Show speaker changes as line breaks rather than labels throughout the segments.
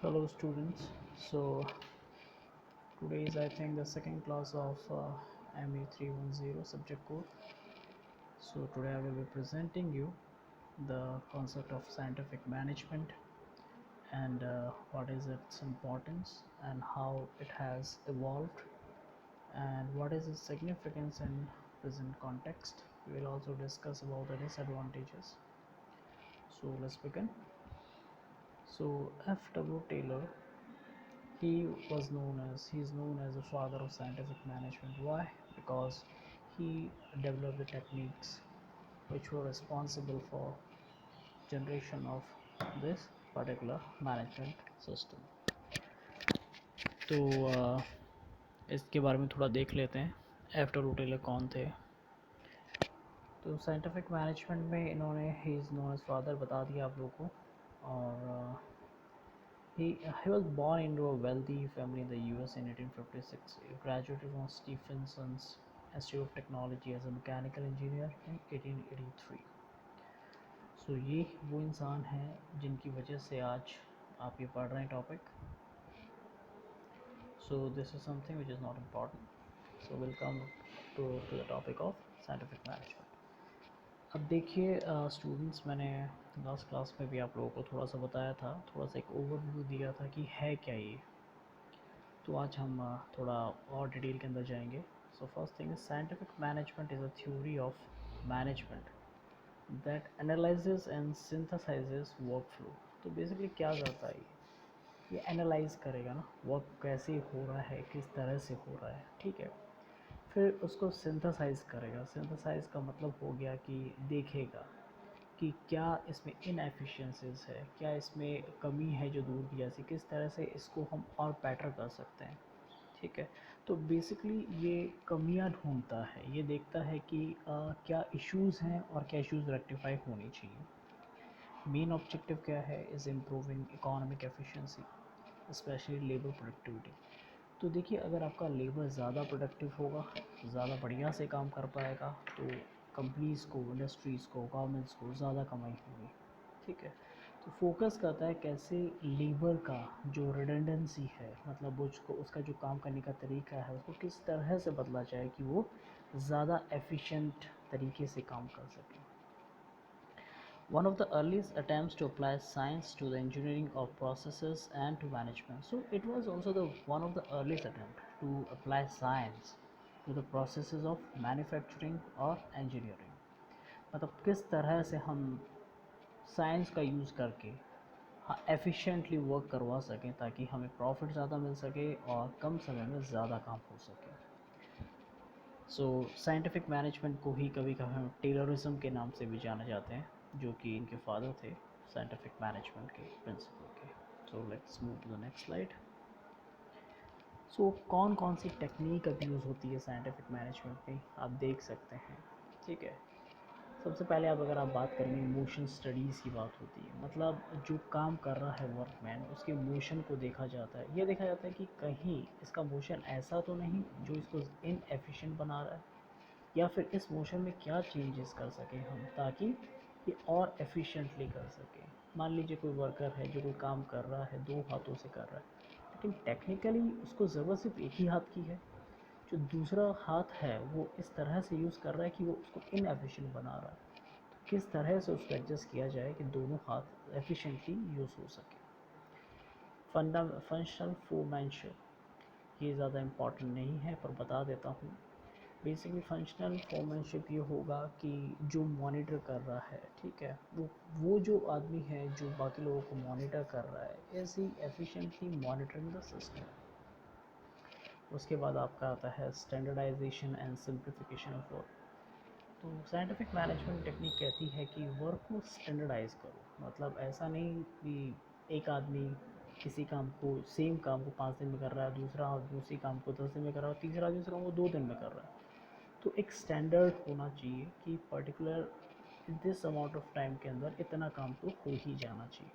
Hello students. So today is I think the second class of ME 310 subject code. So today I will be presenting you the concept of scientific management and what is its importance and how it has evolved and what is its significance in present context. We will also discuss about the disadvantages. So let's begin. So F.W. Taylor, he is known as the father of scientific management. Why? Because he developed the techniques which were responsible for generation of this particular management system. तो इसके बारे में थोड़ा देख लेते हैं F W Taylor कौन थे। तो साइंटिफिक मैनेजमेंट में इन्होंने ही इज़ नोन एज फादर बता दिया आप लोगों को। और he was born into a wealthy family in the US in 1856. He graduated from Stephenson's Institute of Technology as a mechanical engineer in 1883. So ये वो इंसान हैं जिनकी वजह से आज आप ये पढ़ रहे हैं topic. So this is something which is not important. So we'll come to the topic of scientific management. अब देखिए स्टूडेंट्स, मैंने लास्ट क्लास में भी आप लोगों को थोड़ा सा बताया था, थोड़ा सा एक ओवरव्यू दिया था कि है क्या ये। तो आज हम थोड़ा और डिटेल के अंदर जाएंगे। So first thing is scientific management is a theory of management that analyses and synthesises work flow. तो बेसिकली क्या करता है ये एनालाइज करेगा ना वर्क कैसे हो रहा है, किस तरह से हो रहा है, ठीक है। फिर उसको सिंथेसाइज करेगा। सिंथेसाइज का मतलब हो गया कि देखेगा कि क्या इसमें इनएफिशिएंसीज है, क्या इसमें कमी है जो दूर की जैसी, किस तरह से इसको हम और बेटर कर सकते हैं, ठीक है। तो बेसिकली ये कमियां ढूंढता है, ये देखता है कि क्या इश्यूज़ हैं और क्या इश्यूज़ रेक्टिफाई होनी चाहिए। मेन ऑब्जेक्टिव क्या है, is improving economic efficiency specially labour productivity. तो देखिए अगर आपका लेबर ज़्यादा प्रोडक्टिव होगा, ज़्यादा बढ़िया से काम कर पाएगा, तो कंपनीज़ को, इंडस्ट्रीज़ को, गवर्नमेंट्स को ज़्यादा कमाई होगी, ठीक है। तो फोकस करता है कैसे लेबर का जो रिडंडेंसी है, मतलब उसको उसका जो काम करने का तरीका है उसको किस तरह से बदला जाए कि वो ज़्यादा एफिशिएंट तरीके से काम कर सके। One of the earliest attempts to apply science to the engineering of processes and to management. So it was also the one of the earliest attempt to apply science to the processes of manufacturing or engineering. मतलब किस तरह से हम science का use करके हाँ efficiently work करवा सकें ताकि हमें प्रॉफिट ज़्यादा मिल सके और कम समय में ज़्यादा काम हो सके। सो साइंटिफिक मैनेजमेंट को ही कभी कभी हम टेलरिज्म के नाम से भी जाने जाते हैं, जो कि इनके फादर थे साइंटिफिक मैनेजमेंट के प्रिंसिपल के। So let's move to the next slide. So कौन कौन सी टेक्निक अब यूज़ होती है साइंटिफिक मैनेजमेंट में आप देख सकते हैं, ठीक है। सबसे पहले आप अगर आप बात करेंगे मोशन स्टडीज़ की बात होती है, मतलब जो काम कर रहा है वर्कमैन उसके मोशन को देखा जाता है। ये देखा जाता है कि कहीं इसका मोशन ऐसा तो नहीं जो इसको इनएफिशिएंट बना रहा है, या फिर इस मोशन में क्या चेंजेस कर सकें हम ताकि ये और एफिशिएंटली कर सकें। मान लीजिए कोई वर्कर है जो कोई काम कर रहा है, दो हाथों से कर रहा है, लेकिन टेक्निकली उसको ज़रूरत सिर्फ एक ही हाथ की है। जो दूसरा हाथ है वो इस तरह से यूज़ कर रहा है कि वो उसको इनएफिशिएंट बना रहा है। तो किस तरह से उसको एडजस्ट किया जाए कि दोनों हाथ एफिशिएंटली यूज़ हो सके। फंक्शनल फोरमैनशिप ये ज़्यादा इम्पॉर्टेंट नहीं है पर बता देता हूँ। बेसिकली फंक्शनल फोरमैनशिप ये होगा कि जो मॉनिटर कर रहा है, ठीक है, वो जो आदमी है जो बाकी लोगों को मॉनिटर कर रहा है is he efficiently monitoring the system. उसके बाद आपका आता है standardization and simplification of work. तो साइंटिफिक मैनेजमेंट टेक्निक कहती है कि वर्क को स्टैंडर्डाइज करो, मतलब ऐसा नहीं कि एक आदमी किसी काम को, सेम काम को 5 दिन में कर रहा है, दूसरा आदमी उसी काम को 10 दिन में कर रहा है, तीसरा आदमी उस काम को 2 दिन में कर रहा है। तो एक स्टैंडर्ड होना चाहिए कि particular this amount of time के अंदर इतना काम तो हो ही जाना चाहिए।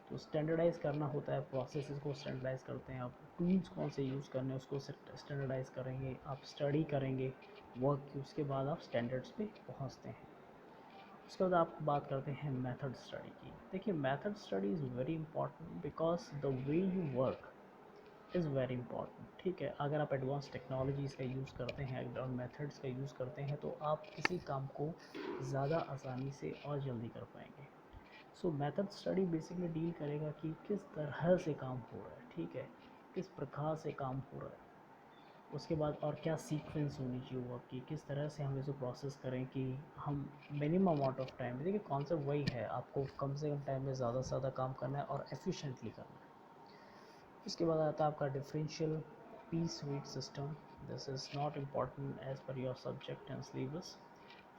तो स्टैंडर्डाइज़ करना होता है, प्रोसेसेस को स्टैंडर्डाइज़ करते हैं आप, टूल्स कौन से यूज़ करने हैं उसको स्टैंडर्डाइज़ करेंगे, आप स्टडी करेंगे वर्क की, उसके बाद आप स्टैंडर्ड्स पे पहुंचते हैं। उसके बाद आप बात करते हैं मेथड स्टडी की। देखिए method study is very important because the way you work is very important. ठीक है, अगर आप एडवांस टेक्नोलॉजीज़ का यूज़ करते हैं, अगर मेथड्स का यूज़ करते हैं, तो आप किसी काम को ज़्यादा आसानी से और जल्दी कर पाएंगे। सो मेथड स्टडी बेसिकली डील करेगा कि किस तरह से काम हो रहा है, ठीक है, किस प्रकार से काम हो रहा है, उसके बाद और क्या सीक्वेंस होनी चाहिए वर्क की, किस तरह से हम इसको प्रोसेस करें कि हम मिनिमम अमाउंट ऑफ टाइम, देखिए कॉन्सेप्ट वही है, आपको कम से कम टाइम में ज़्यादा से ज़्यादा काम करना है और एफिशिएंटली करना है। उसके बाद आता है आपका differential piece wage system. This is not important as per your subject and syllabus.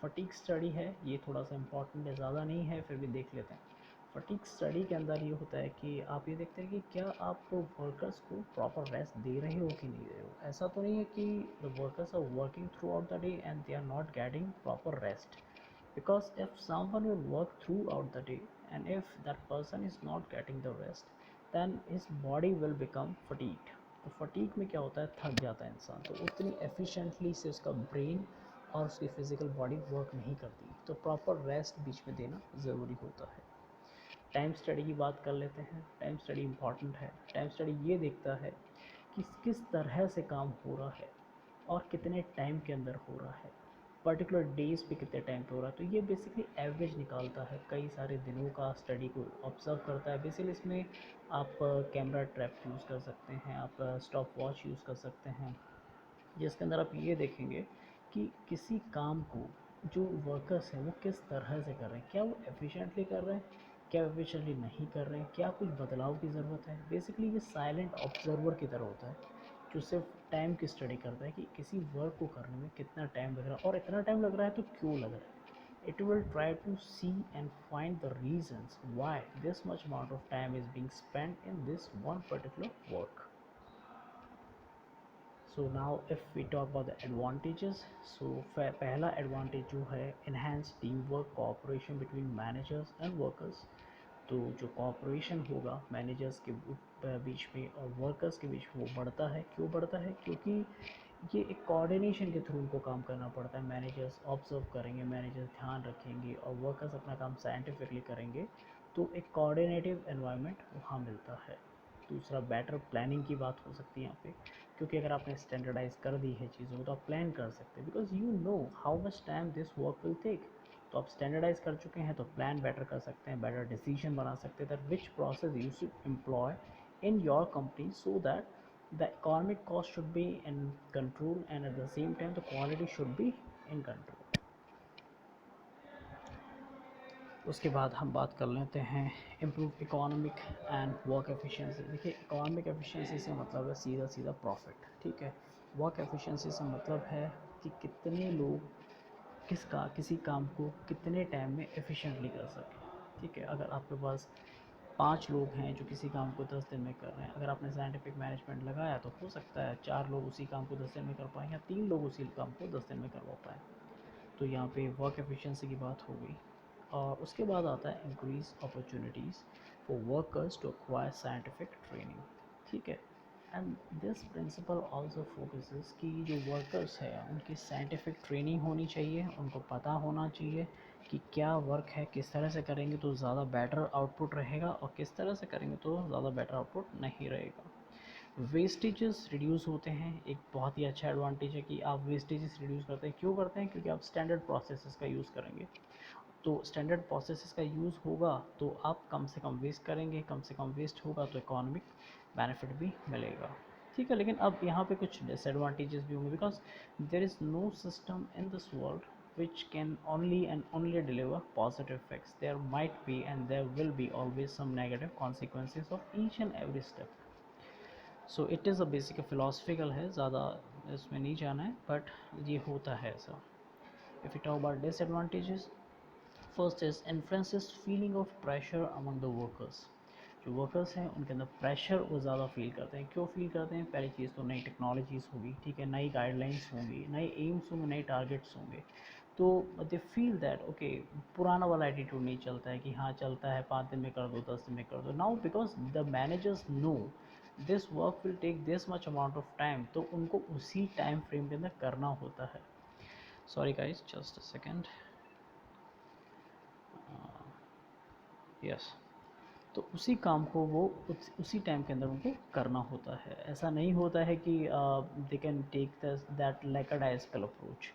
Fatigue study है, ये थोड़ा सा इम्पॉर्टेंट है, ज़्यादा नहीं है, फिर भी देख लेते हैं। फटीक स्टडी के अंदर ये होता है कि आप ये देखते हैं कि क्या आप वर्कर्स को प्रॉपर रेस्ट दे रहे हो कि नहीं दे रहे हो। ऐसा तो नहीं है कि the workers are working throughout the day and they are not getting proper rest, because if someone will work throughout the day and if that person is not getting the rest, then his body will become fatigued। तो fatigue में क्या होता है, थक जाता है इंसान, तो उतनी एफिशिएंटली से उसका ब्रेन और उसकी फिज़िकल बॉडी वर्क नहीं करती, तो प्रॉपर रेस्ट बीच में देना ज़रूरी होता है। टाइम स्टडी की बात कर लेते हैं। टाइम स्टडी इम्पॉर्टेंट है। टाइम स्टडी ये देखता है कि किस तरह से काम हो रहा है और कितने टाइम के अंदर हो रहा है, पर्टिकुलर डेज पे कितने टाइम पे हो रहा है। तो ये बेसिकली एवरेज निकालता है, कई सारे दिनों का स्टडी को ऑब्जर्व करता है। बेसिकली इसमें आप कैमरा ट्रैप यूज़ कर सकते हैं, आप स्टॉप वॉच यूज़ कर सकते हैं, जिसके अंदर आप ये देखेंगे कि किसी काम को जो वर्कर्स हैं वो किस तरह से कर रहे हैं, क्या वो एफिशिएंटली कर रहे हैं, क्या एफिशिएंटली नहीं कर रहे हैं, क्या कुछ बदलाव की ज़रूरत है। बेसिकली ये साइलेंट ऑब्जर्वर की तरह होता है, जो सिर्फ टाइम की स्टडी करता है कि किसी वर्क को करने में कितना टाइम लग रहा है और इतना टाइम लग रहा है तो क्यों लग रहा है। It will try to see and find the reasons why this much amount of time is being spent in this one particular work. So now if we talk about the advantages, so पहला advantage जो है enhanced teamwork cooperation between managers and workers। तो जो cooperation होगा managers के बीच में और workers के बीच में वो बढ़ता है। क्यों बढ़ता है, क्योंकि ये एक कोऑर्डिनेशन के थ्रू उनको काम करना पड़ता है। मैनेजर्स ऑब्जर्व करेंगे, मैनेजर्स ध्यान रखेंगे और वर्कर्स अपना काम साइंटिफिकली करेंगे, तो एक कोऑर्डिनेटिव एनवायरनमेंट वहाँ मिलता है। दूसरा बेटर प्लानिंग की बात हो सकती है यहाँ पे, क्योंकि अगर आपने स्टैंडर्डाइज कर दी है चीज़ों को तो आप प्लान कर सकते हैं, because you know how much time this work will take. तो आप स्टैंडर्डाइज कर चुके हैं तो प्लान बेटर कर सकते हैं, बेटर डिसीजन बना सकते हैं that which process you should employ in your company so that the economic cost should be in control and at the same time the quality should be in control। उसके बाद हम बात कर लेते हैं improve economic and work efficiency. देखिए economic efficiency से मतलब है सीधा सीधा प्रॉफिट, ठीक है। वर्क एफिशिएंसी से मतलब है कि कितने लोग किसी काम को कितने टाइम में एफिशिएंटली कर सकें, ठीक है। अगर आपके पास 5 लोग हैं जो किसी काम को 10 दिन में कर रहे हैं, अगर आपने साइंटिफिक मैनेजमेंट लगाया तो हो सकता है 4 लोग उसी काम को 10 दिन में कर पाएँ या 3 लोग उसी काम को 10 दिन में करवा पाएँ। तो यहाँ पे वर्क एफिशिएंसी की बात हो गई। और उसके बाद आता है increase opportunities for workers to acquire scientific training, ठीक है। And this principle also focuses कि जो वर्कर्स हैं उनकी साइंटिफिक ट्रेनिंग होनी चाहिए, उनको पता होना चाहिए कि क्या वर्क है, किस तरह से करेंगे तो ज़्यादा बेटर आउटपुट रहेगा और किस तरह से करेंगे तो ज़्यादा बेटर आउटपुट नहीं रहेगा। वेस्टेजेस रिड्यूस होते हैं, एक बहुत ही अच्छा एडवांटेज है कि आप वेस्टेजेस रिड्यूस करते हैं। क्यों करते हैं, क्योंकि आप स्टैंडर्ड प्रोसेसेस का यूज़ करेंगे, तो स्टैंडर्ड प्रोसेसेस का यूज़ होगा तो आप कम से कम वेस्ट करेंगे, कम से कम वेस्ट होगा तो इकोनॉमिक बेनिफिट भी मिलेगा, ठीक है। लेकिन अब यहाँ पे कुछ डिसएडवांटेजेस भी होंगे, because there is no system in this world which can only and only deliver positive effects। There might be and there will be always some negative consequences of each and every step। So it is a basic philosophical है, ज़्यादा इसमें नहीं जाना है, but ये होता है ऐसा। If we talk about disadvantages, first is influences feeling of pressure among the workers। जो वर्कर्स हैं उनके अंदर प्रेशर वो ज़्यादा फील करते हैं। क्यों फील करते हैं, पहली चीज़ तो नई टेक्नोलॉजीज़ होगी, ठीक है, नई गाइडलाइंस होंगी, नए एम्स होंगे, नए टारगेट्स होंगे, तो दे फील दैट ओके पुराना वाला एटीट्यूड नहीं चलता है कि हाँ चलता है 5 दिन में कर दो, 10 दिन में कर दो। Now because the managers know this work will take this much amount of time, तो उनको उसी टाइम फ्रेम के अंदर करना होता है। Sorry guys, just a second. Yes, तो उसी काम को वो उसी टाइम के अंदर उनको करना होता है। ऐसा नहीं होता है कि they can take that like a डायस्कल अप्रोच।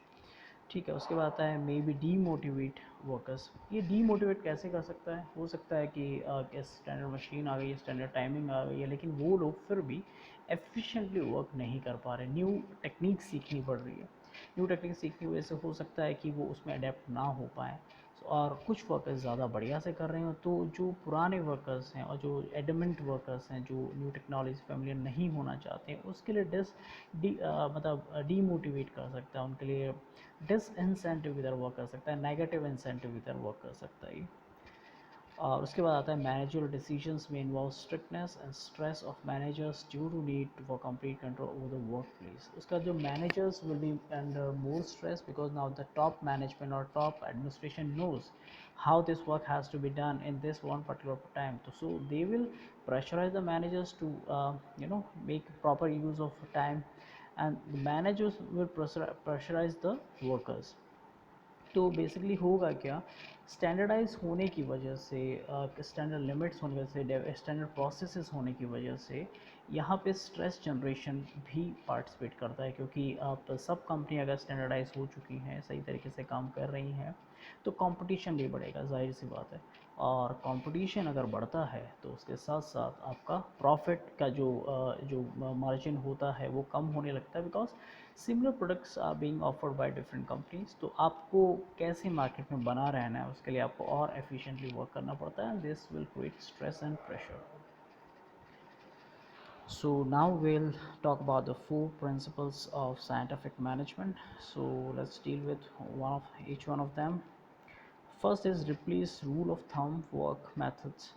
ठीक है, उसके बाद आता है मे बी डीमोटिवेट वर्कर्स। ये डीमोटिवेट कैसे कर सकता है? हो सकता है कि स्टैंडर्ड मशीन आ गई है, स्टैंडर्ड टाइमिंग आ गई है, लेकिन वो लोग फिर भी एफिशिएंटली वर्क नहीं कर पा रहे, न्यू टेक्निक सीखनी पड़ रही है। न्यू टेक्निक सीखने की वजह से हो सकता है कि वो उसमें अडेप्ट ना हो पाए, और कुछ वर्कर्स ज़्यादा बढ़िया से कर रहे हो, तो जो पुराने वर्कर्स हैं और जो एडमेंट वर्कर्स हैं, जो न्यू टेक्नोलॉजी फेमिलियर नहीं होना चाहते हैं, उसके लिए मतलब डीमोटिवेट कर सकता है, उनके लिए डिसइंसेंटिव की तरह वर्क कर सकता है, नेगेटिव इंसेंटिव की तरह वर्क कर सकता है। और उसके बाद आता है मैनेजर डिसीजंस में involve strictness and stress of managers due to need for complete control over the work place. उसका जो managers will be under more stress because now the top management और top administration knows how this work has to be done in this one particular time. So they will pressurize the managers to make proper use of time, and the managers will pressurize the workers. तो basically होगा क्या, standardise होने की वजह से, standard limits होने की वजह से, स्टैंडर्ड प्रोसेसेस होने की वजह से यहाँ पे स्ट्रेस जनरेशन भी पार्टिसिपेट करता है, क्योंकि आप सब कंपनी अगर स्टैंडर्डाइज हो चुकी हैं, सही तरीके से काम कर रही हैं, तो कंपटीशन भी बढ़ेगा, जाहिर सी बात है। और कंपटीशन अगर बढ़ता है तो उसके साथ साथ आपका प्रॉफिट का जो मार्जिन होता है वो कम होने लगता है, because similar products are being offered by different companies. तो आपको कैसे मार्केट में बना रहना है, उसके लिए आपको और एफिशिएंटली वर्क करना पड़ता है, this will create stress and pressure. So now we'll talk about the 4 principles of scientific management. So let's deal with each one of them. First is replace rule of thumb work methods.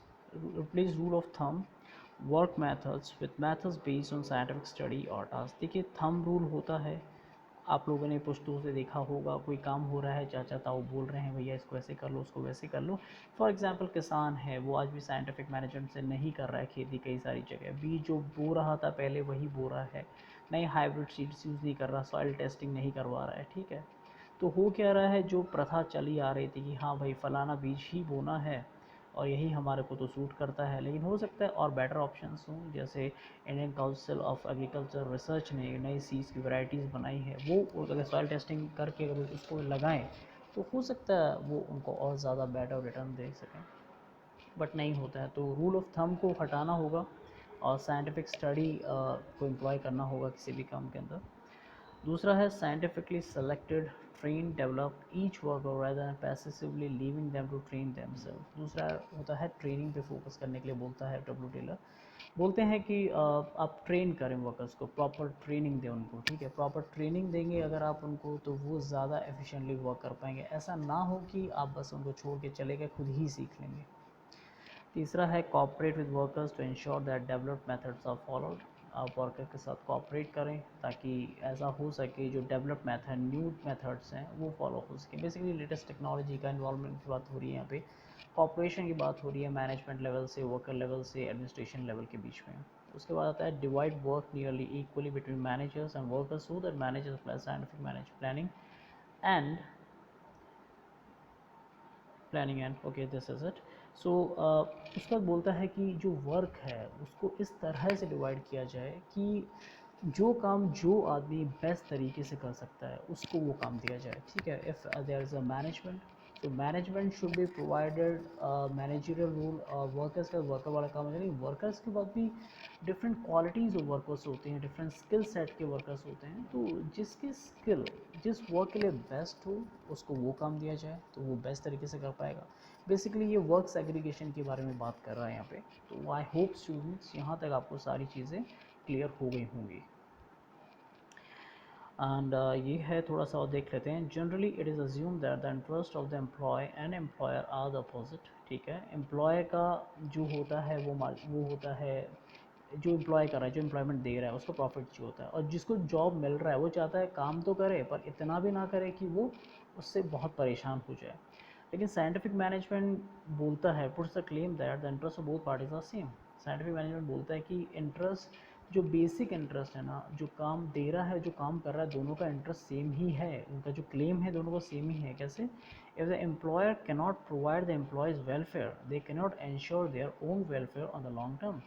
Replace rule of thumb work methods with methods based on scientific study or task. देखिए thumb rule होता है, आप लोगों ने पुश्तों से देखा होगा, कोई काम हो रहा है, चाचा ताऊ बोल रहे हैं भैया इसको ऐसे कर लो, उसको वैसे कर लो। फॉर एग्जांपल किसान है, वो आज भी साइंटिफिक मैनेजमेंट से नहीं कर रहा है खेती, कई सारी जगह बीज जो बो रहा था पहले वही बो रहा है, नई हाइब्रिड सीड्स यूज़ नहीं कर रहा, सॉइल टेस्टिंग नहीं करवा रहा है। ठीक है, तो हो क्या रहा है, जो प्रथा चली आ रही थी कि हाँ भाई फलाना बीज ही बोना है और यही हमारे को तो सूट करता है, लेकिन हो सकता है और बेटर ऑप्शंस हों, जैसे Indian council of agriculture research ने नई सीड्स की वैरायटीज़ बनाई है, वो अगर सॉइल टेस्टिंग करके अगर उसको लगाएं तो हो सकता है वो उनको और ज़्यादा बेटर रिटर्न दे सकें, बट नहीं होता है। तो रूल ऑफ थंब को हटाना होगा और साइंटिफिक स्टडी को एम्प्लॉय करना होगा किसी भी काम के अंदर। दूसरा है scientifically selected train develop each worker rather than passively leaving them to train themselves। दूसरा होता है ट्रेनिंग पे फोकस करने के लिए बोलता है डब्ल्यू टेलर, बोलते हैं कि आप ट्रेन करें वर्कर्स को, प्रॉपर ट्रेनिंग दें उनको। ठीक है, प्रॉपर ट्रेनिंग देंगे अगर आप उनको तो वो ज़्यादा एफिशिएंटली वर्क कर पाएंगे, ऐसा ना हो कि आप बस उनको छोड़ के चले गए, खुद ही सीख लेंगे। तीसरा है cooperate with workers to ensure that developed methods are followed. आप वर्कर के साथ कॉपरेट करें ताकि ऐसा हो सके जो डेवलप मेथड, न्यू मेथड्स हैं वो फॉलो हो सके। बेसिकली लेटेस्ट टेक्नोलॉजी का इन्वॉल्वमेंट की बात हो रही है यहाँ पे, कॉपरेशन की बात हो रही है मैनेजमेंट लेवल से, वर्कर लेवल से, एडमिनिस्ट्रेशन लेवल के बीच में। उसके बाद आता है divide work nearly equally between managers and workers so that managers apply scientific manage planning and okay this is it. So उसके बाद बोलता है कि जो वर्क है उसको इस तरह से डिवाइड किया जाए कि जो काम जो आदमी बेस्ट तरीके से कर सकता है उसको वो काम दिया जाए। ठीक है, if there is a management, तो management should be provided managerial rule. Workers का वर्कर वाला काम है, नहीं वर्कर्स के बाद भी डिफरेंट क्वालिटीज़ ऑफ वर्कर्स होते हैं, डिफरेंट स्किल सेट के वर्कर्स होते हैं, तो जिसकी स्किल जिस वर्क के लिए बेस्ट हो उसको वो काम दिया जाए तो वो बेस्ट तरीके से कर पाएगा। बेसिकली ये वर्क सेग्रीगेशन के बारे में बात कर रहा है यहाँ पे। तो आई होप स्टूडेंट्स यहाँ तक आपको सारी चीज़ें क्लियर हो गई होंगी। एंड ये है थोड़ा सा और देख लेते हैं। Generally it is assume that the interest of the employee and employer are the opposite. ठीक है, एम्प्लॉय का जो होता है वो होता है, जो एम्प्लॉय कर रहा है, जो एम्प्लॉयमेंट दे रहा है उसको प्रॉफिट चाहिए होता है, और जिसको जॉब मिल रहा है वो चाहता है काम तो करे पर इतना भी ना करे कि वो उससे बहुत परेशान हो जाए। लेकिन साइंटिफिक मैनेजमेंट बोलता है, puts the claim that the interest of both parties are same. Scientific management बोलता है कि इंटरेस्ट, जो बेसिक इंटरेस्ट है ना, जो काम दे रहा है जो काम कर रहा है, दोनों का इंटरेस्ट सेम ही है, उनका जो क्लेम है दोनों का सेम ही है। कैसे? If the employer cannot provide the employees welfare, they cannot ensure their own welfare on the long term.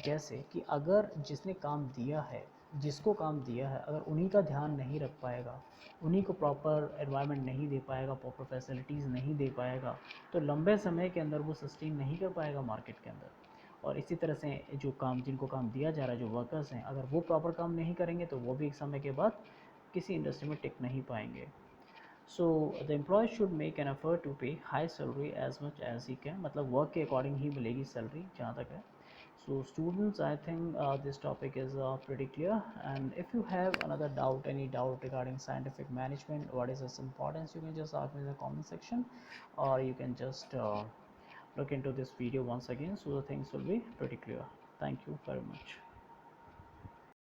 जैसे कि अगर जिसने काम दिया है, जिसको काम दिया है, अगर उन्हीं का ध्यान नहीं रख पाएगा, उन्हीं को प्रॉपर एनवायरनमेंट नहीं दे पाएगा, प्रॉपर फैसिलिटीज़ नहीं दे पाएगा, तो लंबे समय के अंदर वो सस्टेन नहीं कर पाएगा मार्केट के अंदर। और इसी तरह से जो काम, जिनको काम दिया जा रहा है, जो वर्कर्स हैं, अगर वो प्रॉपर काम नहीं करेंगे तो वो भी एक समय के बाद किसी इंडस्ट्री में टिक नहीं पाएंगे। So the employ should make an effort to pay high salary as much as he can, मतलब वर्क के अकॉर्डिंग ही मिलेगी सैलरी जहाँ तक है। So students, I think this topic is pretty clear, and if you have another doubt, any doubt regarding scientific management, what is its importance, you can just ask me in the comment section, or you can just look into this video once again, so the things will be pretty clear. Thank you very much.